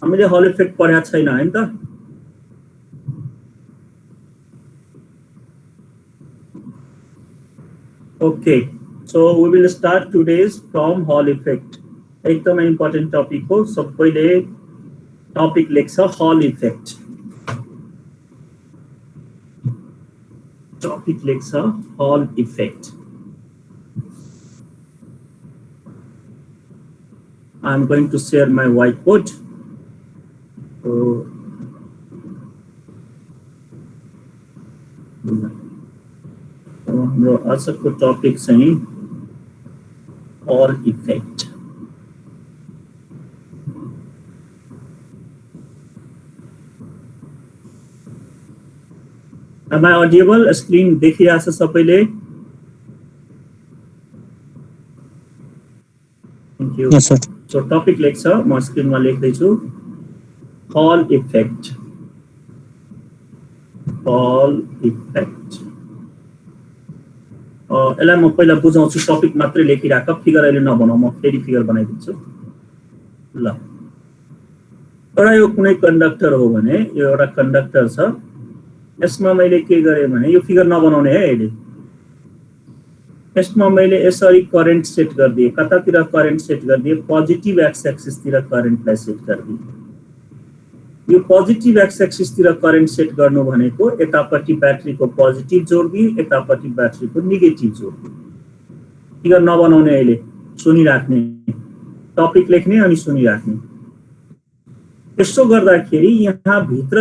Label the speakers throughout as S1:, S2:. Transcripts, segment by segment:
S1: हामीले हल इफेक्ट पढेको छैन हैन त? Okay, so we will start today's from Hall effect. एकदम इम्पोर्टेन्ट टपिक हो, सबैले टपिक लेख्छ हल इफेक्ट. टपिक लेख्छ हल effect. I'm going to share my whiteboard. So, हाम्रो आजको टपिक चाहिँ hall effect. Am I audible? Screen देखिरहेछ सबैले? Thank you.
S2: Yes, sir.
S1: So topic लेख्छ, म स्क्रिनमा लेख्दै छु. हल इफेक्ट. हल इफेक्ट. यसलाई म पहिला बुझाउँछु, टपिक मात्रै लेखिराख, फिगर अहिले नबनाऊ, म फेरि फिगर बनाइदिन्छु. ल, एउटा यो कुनै कन्डक्टर हो भने, यो एउटा कन्डक्टर छ. यसमा मैले के गरेँ भने, यो फिगर नबनाउने है अहिले. यसमा मैले यसरी करेन्ट सेट गरिदिएँ. कतातिर करेन्ट सेट गरिदिएँ? पोजिटिभ एक्स एक्सिसतिर करेन्टलाई सेट गरिदिएँ. यो पोजिटिभ एक्स एक्सिसतिर करेन्ट सेट गर्नु भनेको यतापट्टि ब्याट्रीको पोजिटिभ जोड्दिए, यतापट्टि ब्याट्रीको नेगेटिभ जोड्दिए. फिगर नबनाउने अहिले, सुनिराख्ने. टपिक लेख्ने अनि सुनिराख्ने. यसो गर्दाखेरि यहाँ भित्र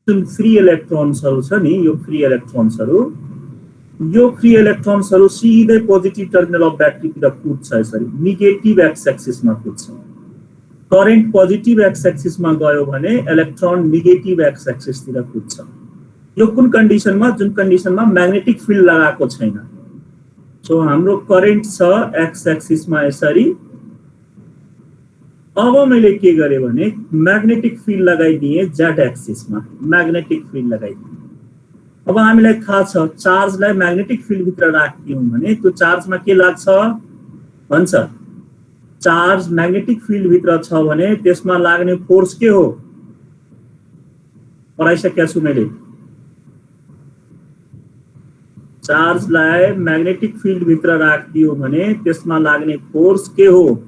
S1: जुन फ्री इलेक्ट्रोन्सहरु छ नि, यो फ्री इलेक्ट्रोन्सहरु सिधै पोजिटिभ टर्मिनल अफ ब्याट्रीतिर कुद्छ. यसरी नेगेटिभ एक्स एक्सिसमा कुद्छ. करेन्ट पोजिटिभ एक्स एक्सिसमा गयो भने इलेक्ट्रोन नेगेटिभ एक्स एक्सिसतिर कुद्छ. यो कुन कन्डिसनमा? जुन कन्डिसनमा म्याग्नेटिक फिल्ड लगाएको छैन. सो हाम्रो करेन्ट छ एक्स एक्सिसमा यसरी. अब मैले के गरेँ भने म्याग्नेटिक फिल्ड लगाइदिएँ जेड एक्सिसमा. म्याग्नेटिक फिल्ड लगाइदिएँ. अब हामीलाई थाहा छ चार्जलाई म्याग्नेटिक फिल्ड भित्र राख्दियौँ भने त्यो चार्जमा के लाग्छ भन्छ. चार्ज म्याग्नेटिक फिल्ड भित्र छ भने त्यसमा लाग्ने फोर्स के हो? पढाइसकेको छु मैले. चार्जलाई म्याग्नेटिक फिल्ड भित्र राख्दियो भने त्यसमा लाग्ने फोर्स के हो?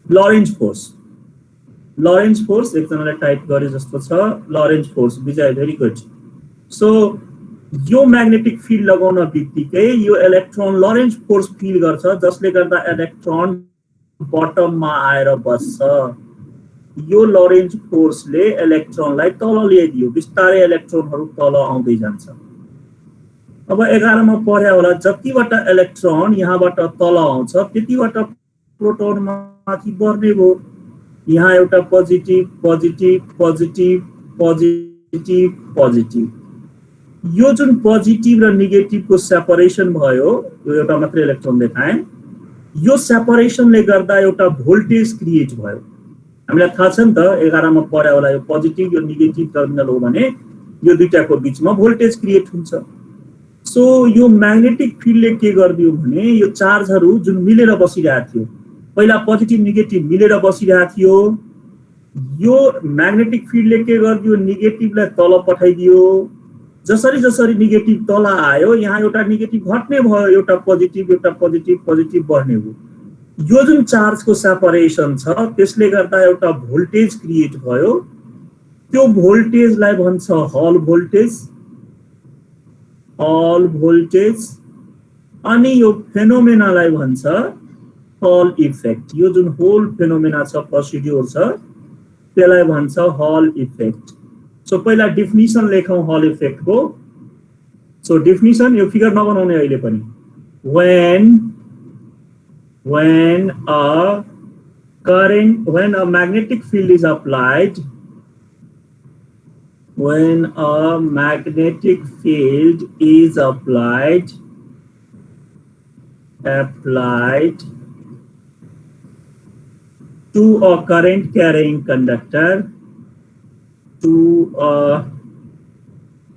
S1: Lorentz force. लरेन्ज फोर्स एकजनाले टाइप गरे जस्तो छ. Lorentz force. Vijay, very good. So यो म्याग्नेटिक फिल्ड लगाउन बित्तिकै यो इलेक्ट्रोन लरेन्ज फोर्स फिल गर्छ, जसले गर्दा इलेक्ट्रोन बटममा आएर बस्छ. यो लरेन्ज फोर्सले इलेक्ट्रोनलाई तल ल्याइदियो. बिस्तारै इलेक्ट्रोनहरु तल आउँदै जान्छ. अब 11 मा पढ्या होला, जतिवटा इलेक्ट्रोन यहाँबाट तल आउँछ त्यतिवटा प्रोटोन माथि बढ्ने भयो. यहाँ एउटा positive positive positive positive positive. यो जुन पोजिटिभ र नेगेटिभको सेपरेसन भयो, यो एउटा मात्र इलेक्ट्रोन देखाएँ, यो सेपरेसनले गर्दा एउटा भोल्टेज क्रिएट भयो. हामीलाई थाहा छ नि त, 11 मा पढ्या होला, यो पोजिटिभ यो नेगेटिभ टर्मिनल हो भने यो दुईटाको बीचमा भोल्टेज क्रिएट हुन्छ. सो यो म्याग्नेटिक फिल्डले के गर्दियो भने यो चार्जहरु जुन मिलेर बसिरहेको थियो, पहिला पोजिटिभ नेगेटिभ मिलेर बसिरहेको थियो, यो म्याग्नेटिक फिल्डले के गर्दियो? नेगेटिभलाई तल पठाइदियो. जसरी जसरी नेगेटिभ तल आयो, यहाँ एउटा नेगेटिभ घट्ने भयो, एउटा पोजिटिभ पोजिटिभ बढ्ने भयो. यो जुन चार्जको सेपरेसन छ त्यसले गर्दा एउटा भोल्टेज क्रिएट भयो. त्यो भोल्टेजलाई भन्छ हल भोल्टेज. हल भोल्टेज. अनि यो फेनोमेनालाई भन्छ हल इफेक्ट. यो जुन होल फेनोमेना छ, प्रोसिड्युर छ, त्यसलाई भन्छ हल इफेक्ट. सो पहिला डेफिनिसन लेखौं हल इफेक्ट को. सो डेफिनिसन, यो फिगर नबनाउने अहिले पनि. when a magnetic field is applied, when a magnetic field is applied to a current carrying conductor, to a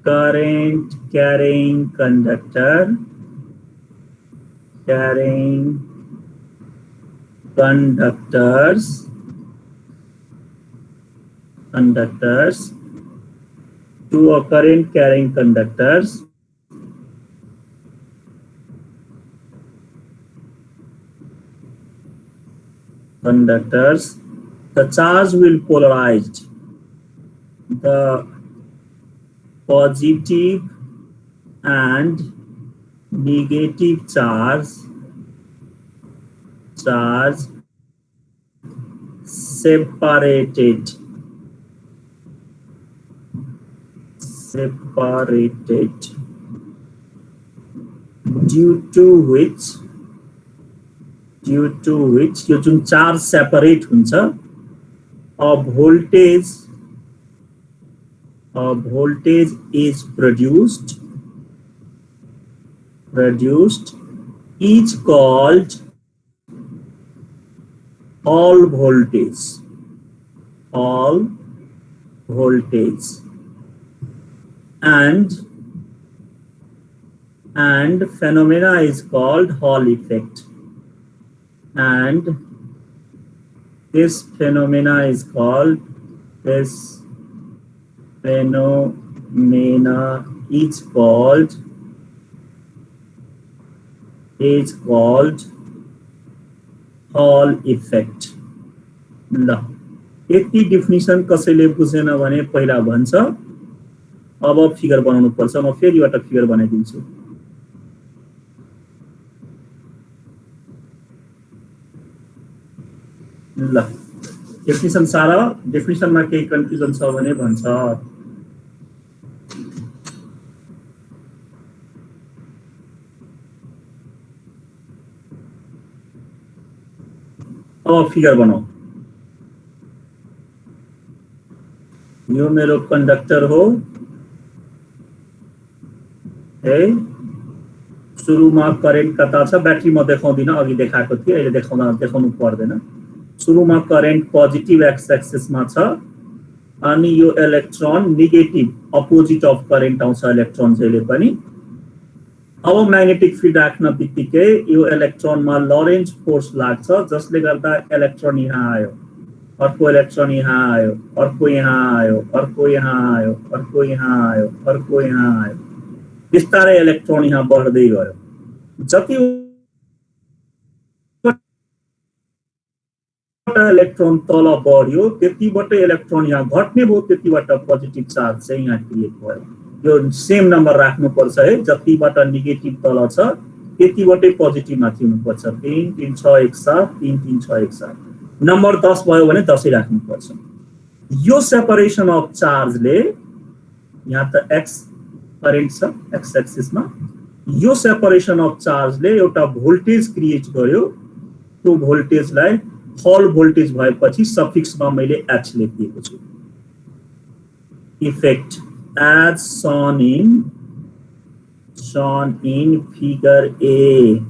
S1: current carrying conductor, carrying conductors to a current carrying conductors the charge will polarized. The positive and negative charge separated due to which यो जुन charge separate हुन्छ a voltage is produced each called all voltage and phenomena is called Hall effect, and this phenomena is called Hall effect. ल यति definition कसैले बुझेन भने पहिला भन्छ, अब फिगर बनाउनु पर्छ। म फेरि एउटा फिगर बनाइदिन्छु। ल डेफिनिसन सारा डेफिनिसनमा केही कन्फ्युजन छ भने भन्छ। अब फिगर बनाऊ। यो मेरो कंडक्टर हो है, सुरुमा करेन्ट कता छ, ब्याट्री म देखाउँदिन, अघि देखाएको थिए, अहिले देखाउनु पर्दैन। सुरुमा करेन्ट पोजिटिभ एक्स एक्सिसमा छ, अनि यो electron negative opposite of current आउँछ इलेक्ट्रोन जहिले पनि। अब म्याग्नेटिक फिल्ड राख्न बित्तिकै यो इलेक्ट्रोनमा लरेन्ज फोर्स लाग्छ, जसले गर्दा इलेक्ट्रोन यहाँ आयो, अर्को इलेक्ट्रोन यहाँ आयो, अर्को यहाँ आयो, अर्को यहाँ आयो, अर्को यहाँ आयो, अर्को यहाँ आयो, बिस्तारै इलेक्ट्रोन यहाँ बढ्दै गयो। जति इलेक्ट्रोन तल बढ्यो त्यतिबाट इलेक्ट्रोन यहाँ घट्ने भयो, त्यतिबाट पोजिटिभ चार्ज चाहिँ यहाँ क्रिएट भयो। यो सेम नम्बर राख्नुपर्छ है, जतिबाट नेगेटिभ तल छ त्यतिबाटै पोजिटिभ माथि हुनुपर्छ। 3 3 6 1 7 3 3 6 1 7 नम्बर 10 भयो भने 10 राख्नुपर्छ। यो सेपरेसन अफ चार्जले, यहाँ त एक्स करेन्ट छ एक्स एक्सिसमा, यो सेपरेसन अफ चार्जले एउटा भोल्टेज क्रिएट गर्यो। त्यो भोल्टेजलाई हल भोल्टेज भएपछि सफिक्समा मैले एच लेखिएको छु। Effect as shown in figure A।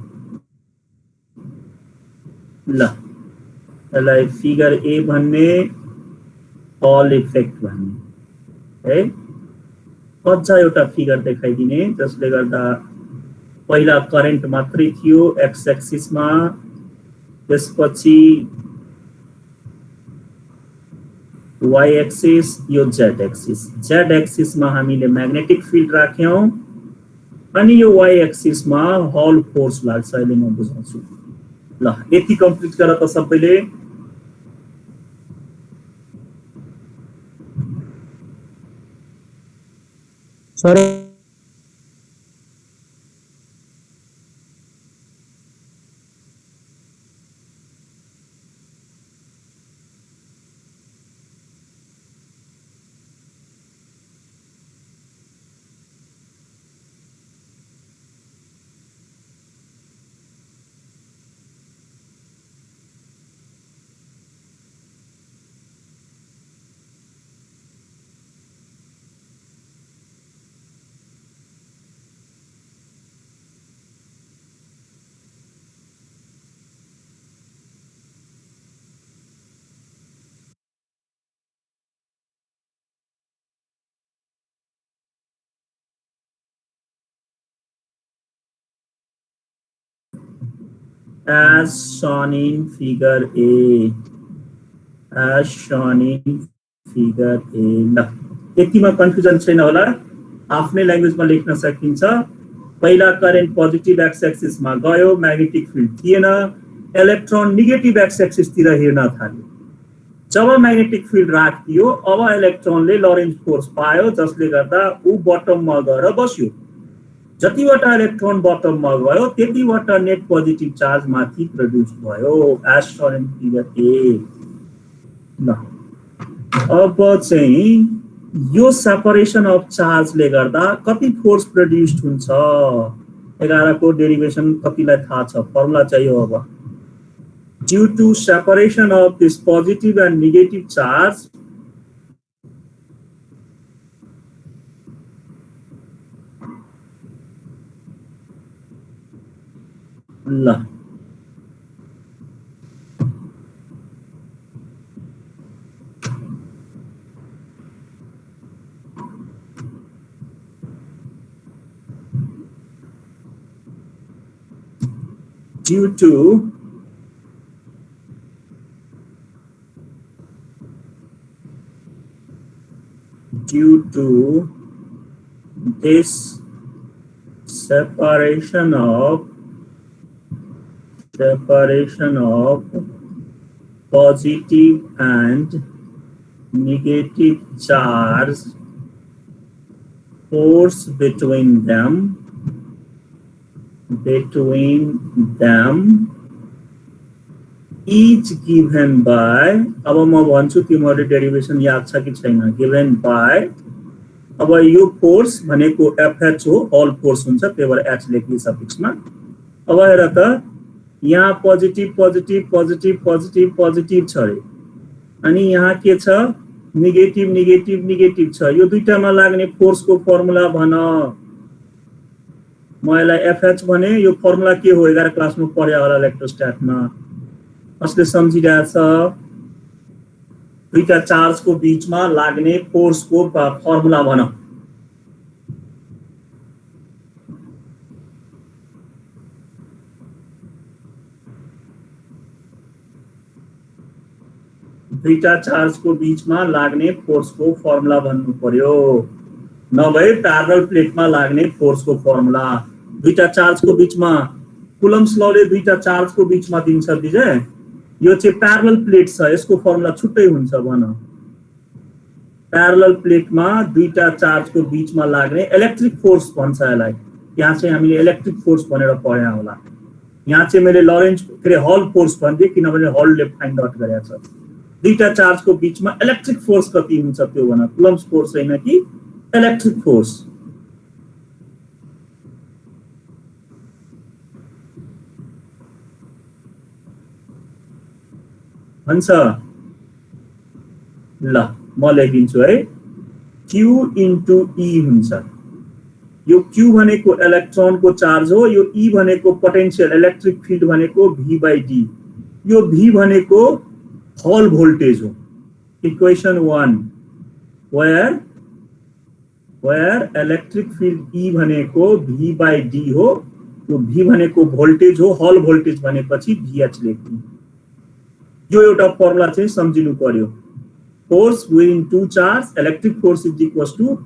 S1: ल यसलाई फिगर ए भन्ने, हल इफेक्ट भन्ने है। अझ एउटा फिगर देखाइदिने जसले गर्दा पहिला करेन्ट मात्रै थियो एक्स एक्सिसमा, त्यसपछि वाई एक्सिस, यो जेड एक्सिस। जेड एक्सिसमा हामीले म्याग्नेटिक फिल्ड राख्यौं, अनि यो वाई एक्सिसमा हल फोर्स लाग्छ। अहिले म बुझाउँछु। ल यति कम्प्लिट गर त सबैले।
S2: Sir
S1: as shown in figure A, as shown in figure A. ल यतिमा कन्फ्युजन छैन होला, आफ्नै ल्याङ्ग्वेजमा लेख्न सकिन्छ। पहिला करेन्ट पोजिटिभ एक्स एक्सिसमा गयो, म्याग्नेटिक फिल्ड थिएन, इलेक्ट्रोन नेगेटिभ एक्स एक्सिसतिर हेर्न थाल्यो। जब म्याग्नेटिक फिल्ड राखियो, अब इलेक्ट्रोनले लरेन्ज फोर्स पायो, जसले गर्दा ऊ बटममा गएर बस्यो। जतिवटा इलेक्ट्रोन बटममा गयो त्यतिवटा नेट पोजिटिभ चार्ज माथि प्रोड्युस भयो, as shown in figure A. ल अब चाहिँ यो सेपरेसन अफ चार्जले गर्दा कति फोर्स प्रोड्युस्ड हुन्छ, 11 को डेरिवेसन कतिलाई थाहा छ, फर्मुला चाहियो। अब due to separation of this positive and negative charge, due to this separation of positive and negative charge, force between them each given by, अब म भन्छु तिमीहरुले डेरिवेसन याद छ कि छैन, given by, अब यो फोर्स भनेको FH हो, होल फोर्स हुन्छ, त्यही भएर H लेख्ने सफिक्समा। अब हेर त, यहाँ positive positive positive positive positive छ रे, अनि यहाँ के छ, नेगेटिभ नेगेटिभ नेगेटिभ छ। यो दुईटामा लाग्ने फोर्सको फर्मुला भन। म यसलाई FH भने, यो फर्मुला के हो 11 क्लासमा पढ्या होला इलेक्ट्रोस्ट्याटमा, कसले सम्झिरहेछ? दुईटा चार्जको बीचमा लाग्ने फोर्सको फर्मुला भन। दुईटा चार्जको बीचमा लाग्ने फोर्सको फर्मुला भन्नु पर्यो, नभए प्यारलल प्लेटमा लाग्ने फोर्सको फर्मुला। दुईटा चार्जको बीचमा कुलम्स लले दुईटा चार्जको बीचमा दिन्छ विजय, यो चाहिँ प्यारलल प्लेट छ, यसको फर्मुला छुट्टै हुन्छ भन। प्यारलल प्लेटमा दुईटा चार्जको बीचमा लाग्ने इलेक्ट्रिक फोर्स भन्छ यसलाई। यहाँ चाहिँ हामीले इलेक्ट्रिक फोर्स भनेर पढ्या होला। यहाँ चाहिँ मैले लरेन्ज के अरे हल फोर्स भन्थे, किनभने हलले फाइन्ड आउट गरेको छ। दुईटा चार्जको बीचमा इलेक्ट्रिक फोर्स कति हुन्छ त्यो भन, कुलम्स फोर्स हैन कि इलेक्ट्रिक फोर्स। भन्छ ल म लेखिदिन्छु है, Q into E हुन्छ। यो Q भनेको इलेक्ट्रोनको चार्ज हो, यो E भनेको पोटेन्शियल इलेक्ट्रिक फिल्ड भनेको V/D, यो V भनेको हल भोल्टेज हो। Equation 1 where electric field E भनेको V/D हो, यो V भनेको भोल्टेज हो, हल भोल्टेज भनेपछि VH लेख्नु। यो एउटा फर्मुला चाहिँ सम्झिनु पर्यो। Force within two charge electric force is equal to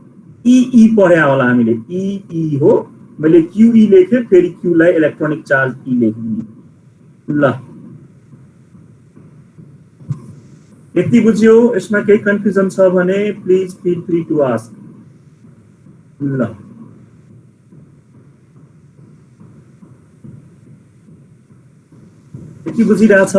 S1: EE पढ्या होला हामीले, EE हो। मैले QE लेखे, फेरि Q लाई इलेक्ट्रोनिक चार्ज E लेख्नु। ल यति बुझ्यो? यसमा केही कन्फ्युजन छ भने please feel free to ask. ल यति बुझिरहेछ?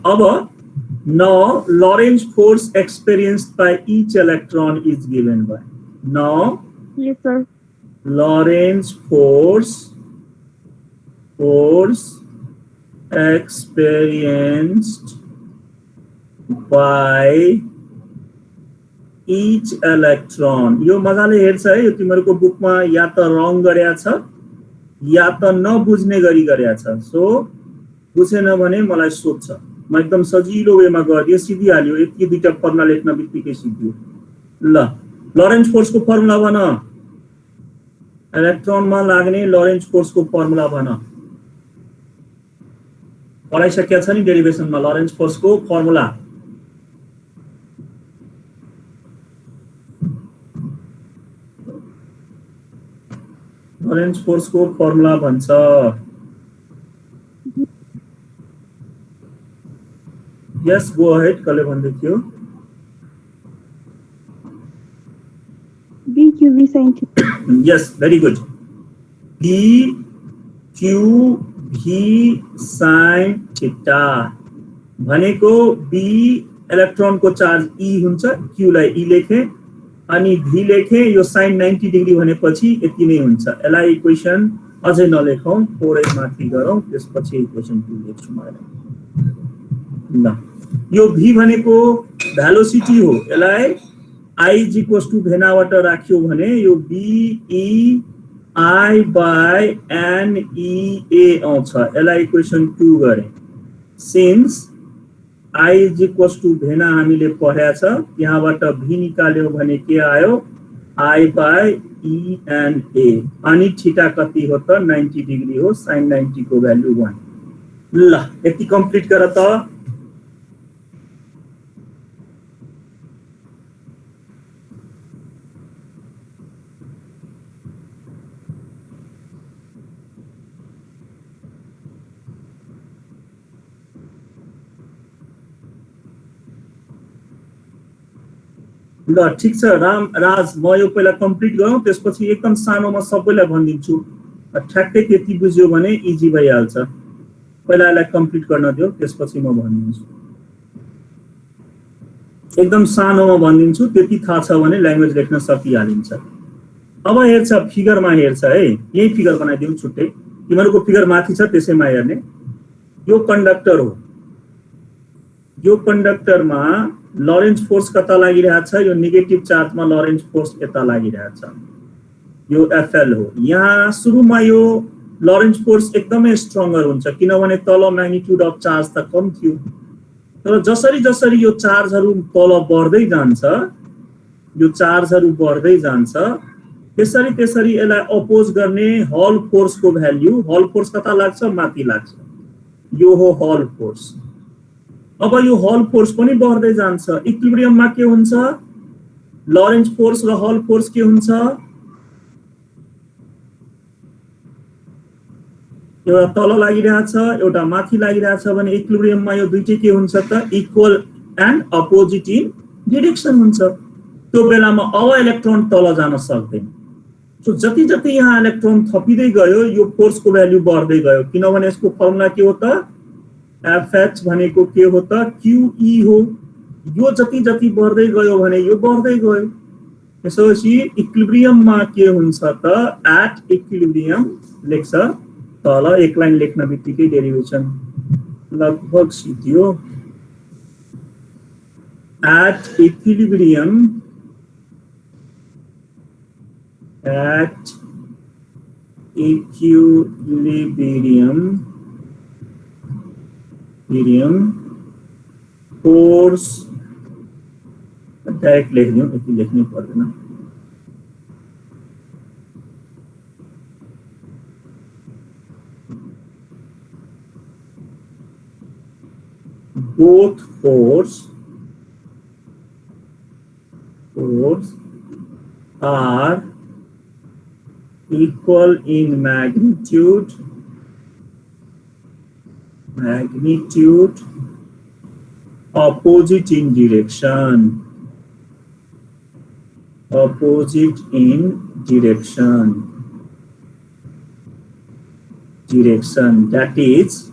S1: अब now Lorentz force experienced by each electron is given by, now
S2: yes sir,
S1: Lorentz force experienced by each electron। यो मजाले हेर्छ है, यो तिमीहरुको बुकमा या त रङ गरेया छ या त नबुझ्ने गरी गरेया छ। सो बुझेन भने मलाई सोध्छ। म एकदम सजिलो वेमा गरिदिएँ, सिधिहाल्यो। यति दुईटा फर्मुला लेख्न बित्तिकै सिधियो। ल लरेन्ज फोर्सको फर्मुला भन। इलेक्ट्रोनमा लाग्ने लरेन्ज फोर्सको फर्मुला भन। पढाइसकेका छ नि डेरिभेसनमा लरेन्ज फोर्सको फर्मुला। लरेन्ज फोर्सको फर्मुला भन्छ यस गो अहेड। कसले भन्दै थियो?
S2: B Q V sin theta.
S1: यस very good. B Q V sin theta भनेको B इलेक्ट्रोनको चार्ज E हुन्छ, Q लाई E लेखे अनि V लेखे, यो sin 90 डिग्री भनेपछि यति नै हुन्छ। यसलाई इक्वेसन अझै नलेखौं, थोरै माथि गरौँ, त्यसपछि इक्वेसन 2 लेख्छु मैले। ल यो V भनेको भेलोसिटी हो। यसलाई I is equals to भेनाबाट राख्यो भने यो BE I by NEA आउँछ। यसलाई इक्वेसन 2 गरे। Since I is equals to भेना हामीले पढ्या छ, यहाँबाट V निकाल्यो भने के आयो? I by ENA। अनि थीटा कति हो त? 90 डिग्री हो। sin 90 को भ्यालु 1। ल यति कम्प्लिट गर त। ल ठीक छ राज, म यो पहिला कम्प्लिट गरौँ, त्यसपछि एकदम सानोमा सबैलाई भनिदिन्छु। ठ्याक्कै त्यति बुझ्यो भने इजी भइहाल्छ। पहिला यसलाई कम्प्लिट गर्न दियो, त्यसपछि म भनिदिन्छु। एकदम सानोमा भनिदिन्छु, त्यति थाहा छ भने ल्याङ्ग्वेज लेख्न सकिहालिन्छ। अब हेर्छ, फिगरमा हेर्छ है। यही फिगर बनाइदिउँ छुट्टै, तिमीहरूको फिगर माथि छ त्यसैमा हेर्ने। यो कन्डक्टर हो। यो कन्डक्टरमा लरेन्ज फोर्स कता लागिरहेछ? यो नेगेटिभ चार्जमा लरेन्ज फोर्स यता लागिरहेछ। यो एफएल हो। यहाँ सुरुमा यो लरेन्ज फोर्स एकदमै स्ट्रङ्गर हुन्छ, किनभने तल म्याग्निट्युड अफ चार्ज त कम थियो। तर जसरी जसरी यो चार्जहरू तल बढ्दै जान्छ, यो चार्जहरू बढ्दै जान्छ, त्यसरी त्यसरी यसलाई अपोज गर्ने हल फोर्सको भ्याल्यु, हल फोर्स कता लाग्छ? माथि लाग्छ। यो हो हल फोर्स। अब यो हल फोर्स पनि बढ्दै जान्छ। इक्विलिब्रियममा के हुन्छ? लरेन्ज फोर्स र हल फोर्स के हुन्छ? एउटा तल लागिरहेछ, एउटा माथि लागिरहेछ भने इक्विलिब्रियममा यो दुईटै के हुन्छ त? Equal and opposite in direction हुन्छ। त्यो बेलामा अब इलेक्ट्रोन तल जान सक्दैन। सो जति जति यहाँ इलेक्ट्रोन थपिँदै गयो, यो फोर्सको भ्याल्यु बढ्दै गयो, किनभने यसको फर्मुला के हो त? एफएच भनेको के हो त? क्यूई हो। यो जति जति बढ्दै गयो भने यो बढ्दै गयो। त्यसपछि इक्विलिब्रियममा के हुन्छ त? एट इक्विलिब्रियम लेख्छ तल, एक लाइन लेख्न बित्तिकै डेरिभेसन लगभग सिद्धियो। At equilibrium, at equilibrium force direct लेख्ने हो, यति लेख्नै पर्दैन। both force are equal in magnitude, opposite in direction, that is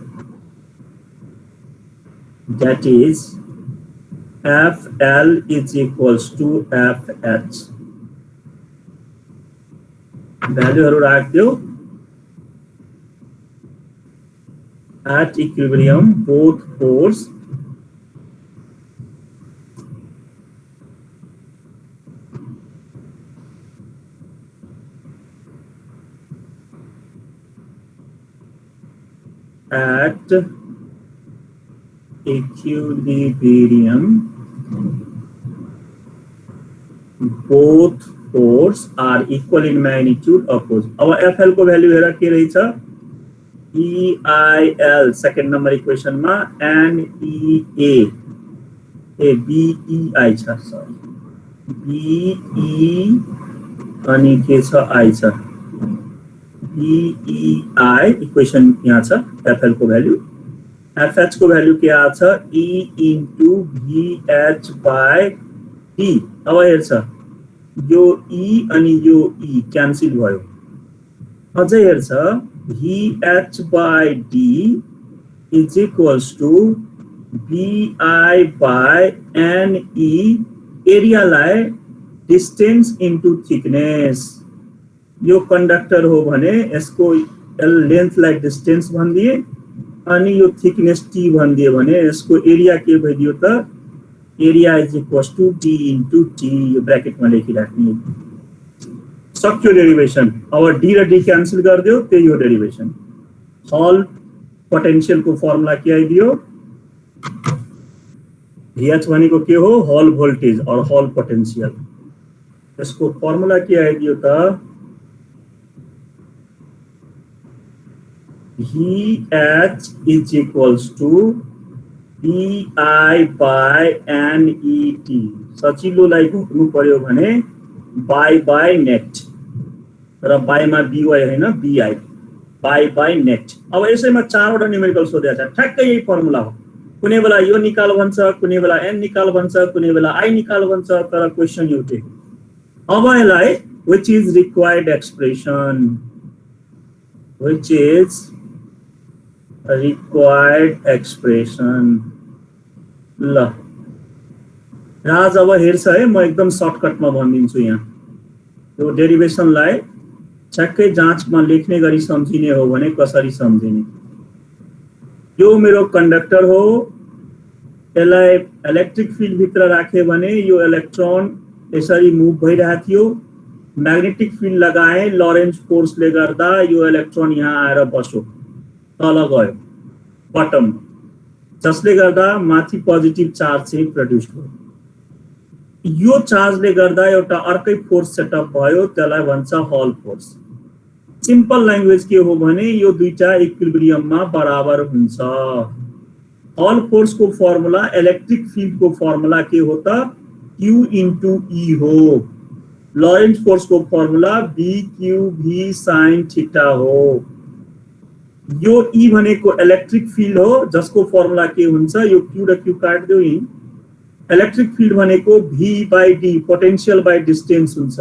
S1: FL is equals to FH. भ्यालुहरु राख्दियो। At equilibrium, both force at equilibrium both force are equal in magnitude opposite. अब FL को value हेर के रहेछ EIL second number equation मा NEA BEI छ sorry BE अनि के छ I छ BEI इक्वेसन यहाँ छ FL को भ्यालु FH को भ्यालु के आछ E into VH by D अब हेर्छ यो E अनि यो E क्यान्सल भयो अझै हेर्छ VH by D is equals to BI by NE area लाई डिस्टेंस इन्टु थिकनेस यो कंडक्टर हो भने यसको L लेंथ लाई डिस्टेंस भनिदिए अनि यो थिकनेस T भनिदिए भने यसको एरिया के भइदियो त area is equals to D into T यो ब्रैकेट मा लेखिराख्ने सक्यो डेरिवेशन अब D र D क्यान्सल गर्दियो त्यही हो डेरिवेशन हल पोटेंशियल को फर्मुला के आइदियो VH भनेको के हो हल भोल्टेज और हल पोटेंशियल यसको फर्मुला के आइदियो त VH is equals to BI by NET सजिलोलाई घोक्नु पर्यो भने by net र by मा BY हैन BI by net अब यसैमा चारवटा न्युमेरिकल सोधेको छ ठ्याक्कै यही फर्मुला हो कुनै बेला यो निकाल भन्छ कुनै बेला n निकाल भन्छ कुनै बेला I निकाल भन्छ तर क्वेशन एउटै अब यसलाई which is required expression ल राज अब हेर्छ है म एकदम सर्टकटमा भनिदिन्छु यहाँ यो डेरिवेशनलाई ठ्याक्कै जाँचमा लेख्ने गरी सम्झिने हो भने कसरी सम्झिने यो मेरो कंडक्टर हो यसलाई इलेक्ट्रिक फिल्ड भित्र राखे भने यो इलेक्ट्रोन यसरी मुभ भइरहेको थियो म्याग्नेटिक फिल्ड लगाए लरेन्ज फोर्सले गर्दा यो इलेक्ट्रोन यहाँ आएर बस्यो तल गयो बटम जसले गर्दा माथि पोजिटिभ चार्ज चाहिँ प्रोड्युस भयो यो चार्जले गर्दा एउटा अर्कै फोर्स सेटअप भयो त्यसलाई भन्छ हल फोर्स सिम्पल ल्याङ्ग्वेज के हो भने यो दुईटा इक्विलिब्रियममा बराबर हुन्छ हल फोर्स को फर्मुला इलेक्ट्रिक फिल्ड को फर्मुला के हो त Q into E हो लरेन्ज फोर्स को फर्मुला BQV sin थीटा हो यो E भनेको इलेक्ट्रिक फिल्ड हो जसको फर्मुला के हुन्छ यो Q र Q काट दिउ यी इलेक्ट्रिक फिल्ड भनेको V by D potential by distance हुन्छ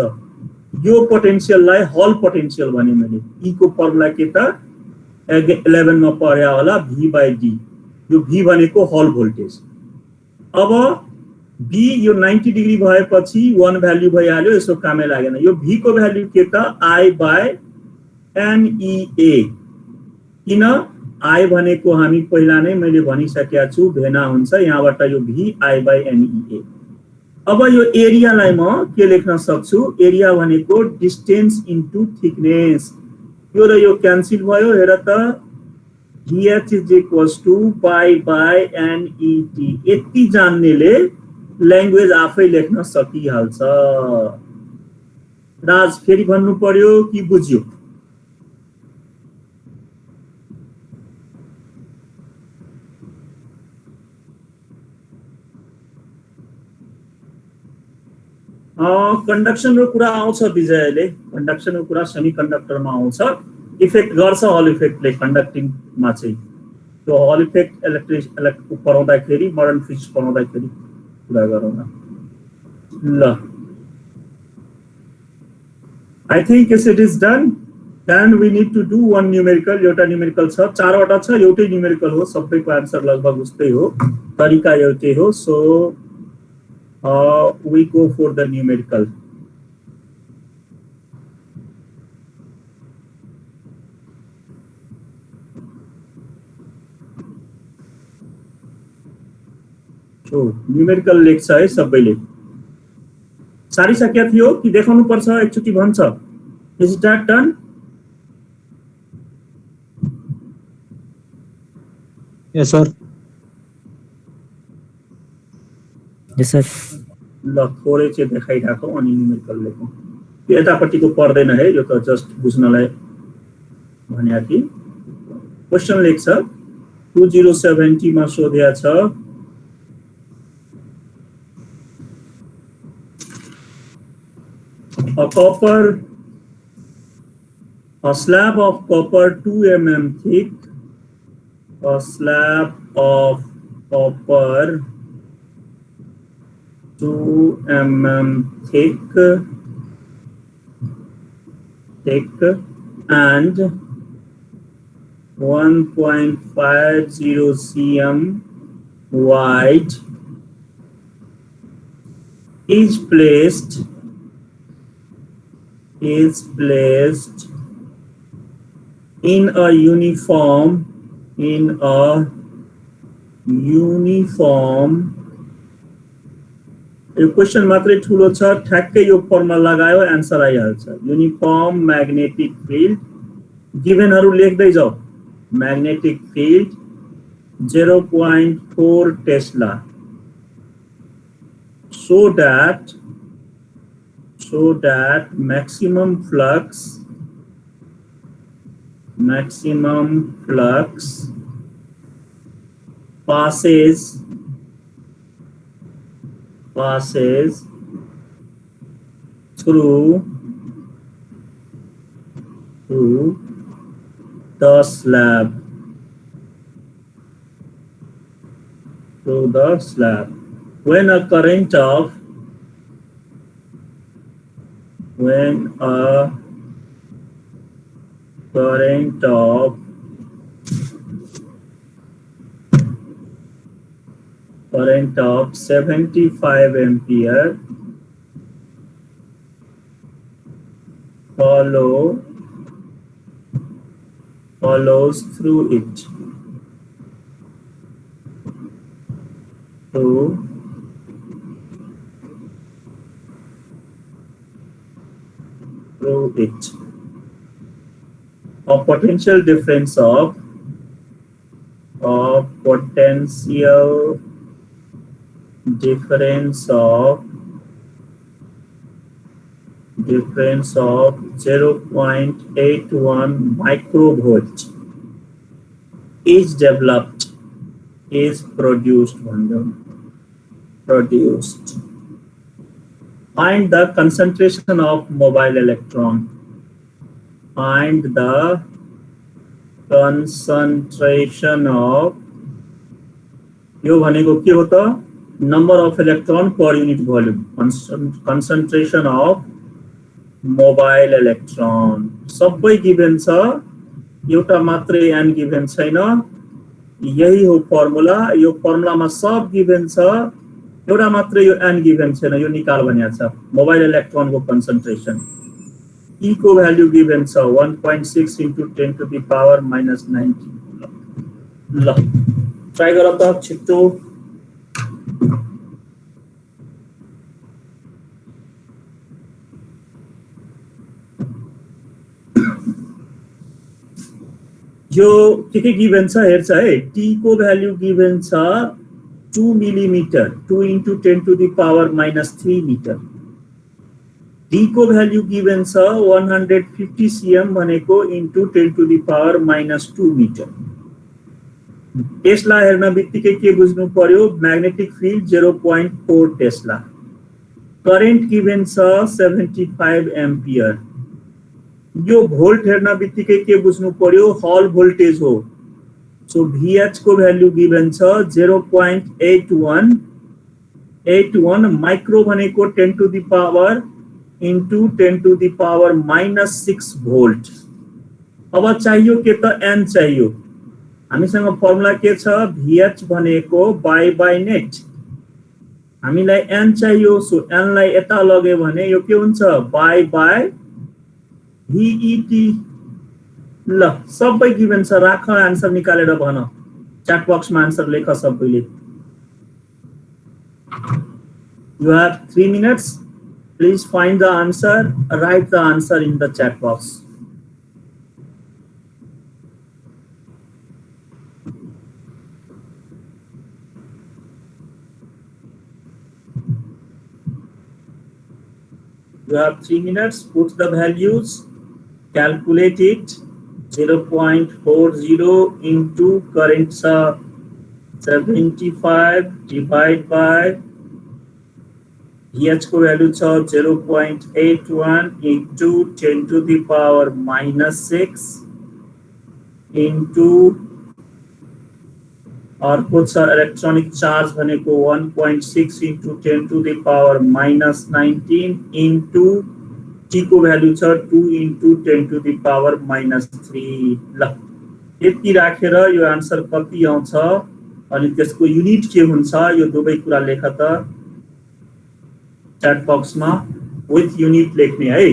S1: यो पोटेंशियल लाई हल पोटेंशियल भने मैले E को फर्मुला के त 11 मा पढ्या होला V by D यो V भनेको हल भोल्टेज अब B यो 90 डिग्री भएपछि 1 भ्यालु भइहाल्यो यसो कामै लागेन यो V को भ्यालु के त I by NEA किन I भनेको हामी पहिला नै मैले भनिसकेका छु भेना हुन्छ यहाँबाट यो V I by NEA अब यो एरियालाई म के लेख्न सक्छु एरिया भनेको डिस्टेंस इन्टु थिकनेस यो र यो क्यान्सल भयो हेर त VH is equals to pi by NET यति जान्नेले ल्याङ्ग्वेज आफै लेख्न सकिहाल्छ राज फेरि भन्नु पर्यो कि बुझ्यो कंडक्सन रो कुरा आउँछ विजयले कंडक्सन रो कुरा सेमिकन्डक्टरमा आउँछ इफेक्ट गर्छ हल इफेक्टले कंडक्टिङ मा चाहिँ त्यो हल इफेक्ट इलेक्ट्रिक पढाउँदाखेरि मोडर्न फिजिक्स पढाउँदाखेरि कुरा गरौँ न ल I think it is done then we need to do one numerical एउटा न्यूमेरिकल छ चारवटा छ एउटै न्यूमेरिकल हो सबैको आन्सर लगभग उस्तै हो तरिका एउटै हो so we go for the numerical so numerical लेख्छ है सबैले सारिसकेका थियो कि देखाउनु पर्छ एकचोटी भन्छ is that done
S2: yes sir yes sir.
S1: ल थोरै चाहिँ देखाइराखौ अनि न्युमेरिकल लेखौँ। यो यतापट्टिको पर्दैन है, यो त जस्ट बुझ्नलाई भने कि क्वेसन लेख्छ 2070 मा सोधेको छ a slab of copper 2 mm thick, a slab of copper 2 mm thick and 1.50 cm wide is placed in a uniform यो क्वेसन मात्रै ठुलो छ, ठ्याक्कै यो फर्मुला लगायो एन्सर आइहाल्छ। युनिफर्म म्याग्नेटिक फिल्ड गिभनहरु लेख्दै जाऊ। Magnetic field 0.4 Tesla so that maximum flux passes through the slab when a current of 75 ampere follows through it. A potential difference of difference of 0.81 microvolt is produced. Find the concentration of mobile electron. Find the concentration of यो भनेको के हो त number of electron per unit volume, concentration of mobile electron सबै given छ, एउटा मात्रै n given छैन। यही हो फर्मुला, यो फर्मुलामा सब गिभन छ, एउटा मात्रै यो n गिभन छैन, यो निकाल भनिया छ। मोबाइल इलेक्ट्रोन को concentration E को भ्यालु गिभन छ 1.6 into 10 to the power minus 19। ल ट्राई गर त छिटो। यो के गिभन छ हेर्छ है। T को भ्यालु गिभन छ 2 millimetre, 2 into 10 to the power minus 3 metre. D को भ्यालु गिभन छ 150 cm भनेको into 10 to the power minus 2 metre. Tesla हेर्न बित्तिकै के बुझ्नु पर्यो, magnetic field 0.4 tesla, current given छ 75 एम्पियर। यो भोल्ट हेर्न बित्तिकै के बुझ्नु पर्यो, हल भोल्टेज हो। सो VH को भ्यालु गिभन छ 0.81 माइक्रो भनेको 10 to the power into 10 to the power minus 6 volt. अब चाहियो के त n चाहियो। हामीसँग फर्मुला के छ, VH भनेको by net, हामीलाई n चाहियो। सो n लाई यता लगे भने यो के हुन्छ, by VET। ल सबै गिभन छ, राख आन्सर निकालेर भन। च्याट बक्समा आन्सर लेख सबैले। You have 3 minutes. Please find the answer, write the answer in the chat box. You have 3 minutes. Put the values. Calculate it. 0.40 into current 75 divide by H को value 0.81 into 10 to the power minus 6 into अर्को छ electronic charge भनेको 1.6 into 10 to the power minus 19 into T को value छ 2 into 10 to the power minus 3 ल यति राखेर यो आन्सर कति आउँछ अनि त्यसको युनिट के हुन्छ यो दुवै कुरा लेख त च्याट बक्समा विथ युनिट लेख्ने है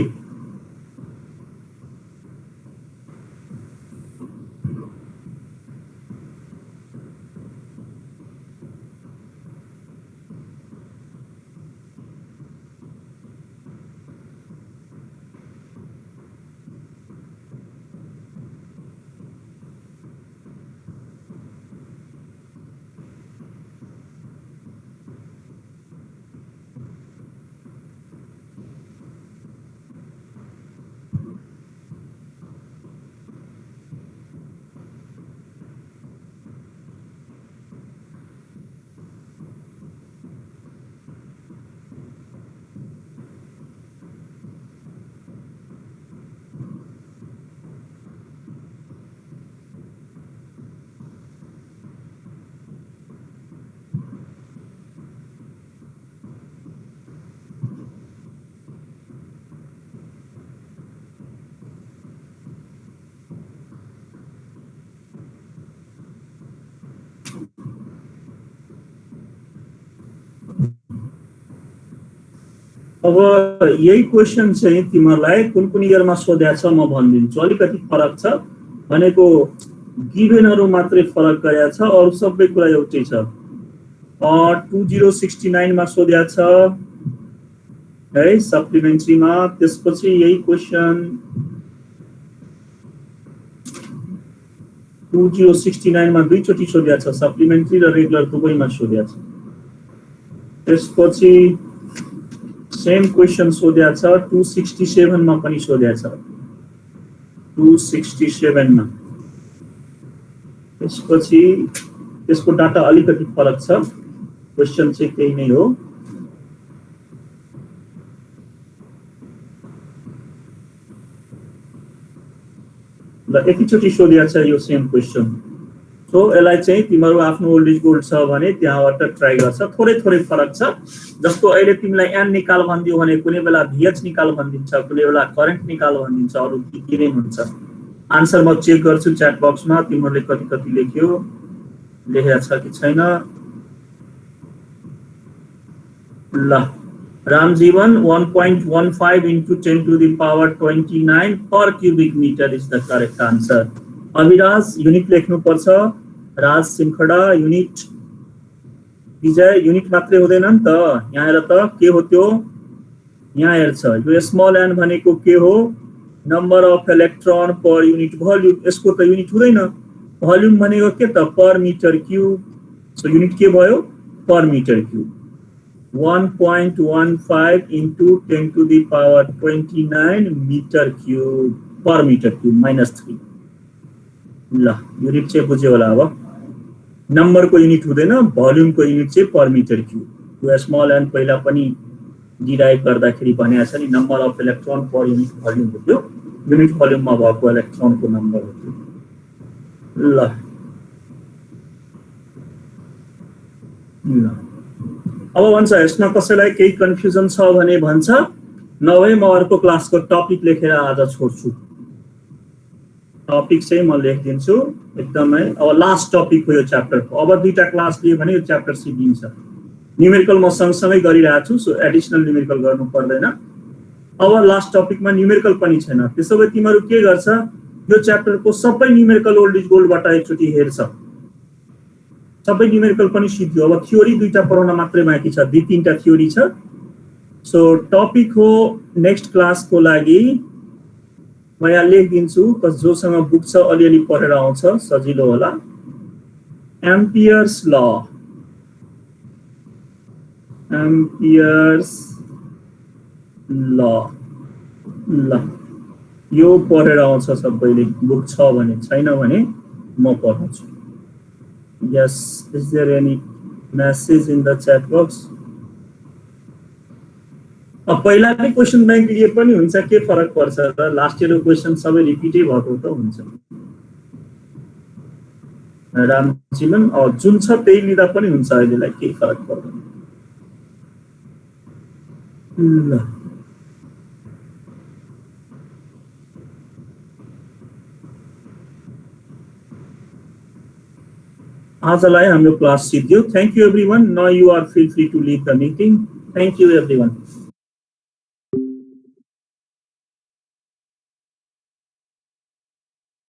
S1: अब यही क्वेशन चाहिँ तिमीलाई कुन कुन इयरमा सोध्या छ म भनिदिन्छु अलिकति फरक छ भनेको गिभनहरु मात्रै फरक गरेको छ अरु सबै कुरा एउटै छ 2069 मा सोध्या छ है सप्लिमेन्ट्रीमा त्यसपछि यही क्वेशन 2069 मा दुई चोटी सोध्या छ सप्लिमेन्ट्री र रेगुलर दुवैमा सोध्या छ त्यसपछि सेम क्वेशन सोध्या छ 267 मा पनि सोध्या छ 267 मा त्यसपछि त्यसको डाटा अलिकति फरक छ क्वेशन चाहिँ त्यही नै हो ल एकैचोटी सोध्या छ यो सेम क्वेशन सो यसलाई चाहिँ तिम्रो आफ्नो ओल्ड इज गोल्ड छ भने त्यहाँबाट ट्राई गर्छ थोरै थोरै फरक छ जस्तो अहिले तिमीलाई एन निकाल भन्दियो भने कुनै बेला भीएच निकाल भन्दिन्छ कुनै बेला करेन्ट निकाल भन्दिन्छ अरु के नै हुन्छ आन्सर म चेक गर्छु च्याट बक्समा तिमीहरुले कति कति लेख्यो लेखेको छ कि छैन ल Ramjivan 1.15 into 10 to the power 29 per cubic meter is the correct answer Aviraj unit लेख्नु पर्छ राज सिमखडा युनिट विजय युनिट मात्रै हुँदैन नि त यहाँ हेर त के हो त्यो यहाँ हेर्छ यो स्मल एन भनेको के हो number of electron per unit volume यसको त युनिट हुँदैन भोल्युम भनेको के त per metre cube so unit के भयो per metre cube 1.15 into 10 to the power 29 meter cube per meter cube minus 3 ल युनिट चाहिँ बुझ्यो होला अब नम्बर को युनिट हुँदैन भोल्युम को युनिट चाहिँ पर मिटर क्यूब यो स्मल एन पहिला पनि डिराइभ गर्दाखेरि भनेको छ नि number of electron per unit volume हो त्यो युनिट भोल्युममा भएको इलेक्ट्रोन को नम्बर हो त्यो ल अब भन्छ यसमा कसैलाई केही कन्फ्युजन छ भने भन्छ नभए म अर्को क्लासको टपिक लेखेर आज छोड्छु टपिक चाहिँ म लेखिदिन्छु एकदमै अब लास्ट टपिक हो यो च्याप्टरको अब दुईटा क्लास लिए भने यो च्याप्टर सिकिन्छ न्यूमेरिकल म सँगसँगै गरिरहेको छु सो एडिशनल न्यूमेरिकल गर्नु पर्दैन अब लास्ट टपिकमा न्यूमेरिकल पनि छैन त्यसोभए तिमीहरु के गर्छ यो च्याप्टरको सबै न्यूमेरिकल ओल्ड इज गोल्डबाट एकचोटी हेर्छ सबै न्यूमेरिकल पनि सिक्यो अब थ्योरी दुईटा पढाउन मात्रै बाँकी छ दुई तीनटा थ्योरी छ सो टपिक हो नेक्स्ट क्लासको लागि म यहाँ लेखिदिन्छु जोसँग बुक छ अलिअलि पढेर आउँछ सजिलो होला एम्पियर्स ल ल यो पढेर आउँछ सबैले, बुक छ भने, छैन भने म पढाउँछु। Yes, is there any message in the chat box? अब पहिलाकै क्वेसन ब्याङ्क लिए पनि हुन्छ, के फरक पर्छ र? लास्ट इयरको क्वेसन सबै रिपिटै भएको त हुन्छ। रामचिमन जुन छ त्यही लिँदा पनि हुन्छ, अहिलेलाई केही फरक पर्दैन। ल आजलाई हाम्रो क्लास सिद्धियो। Thank you everyone. Now you are feel free to leave the meeting. Thank you everyone.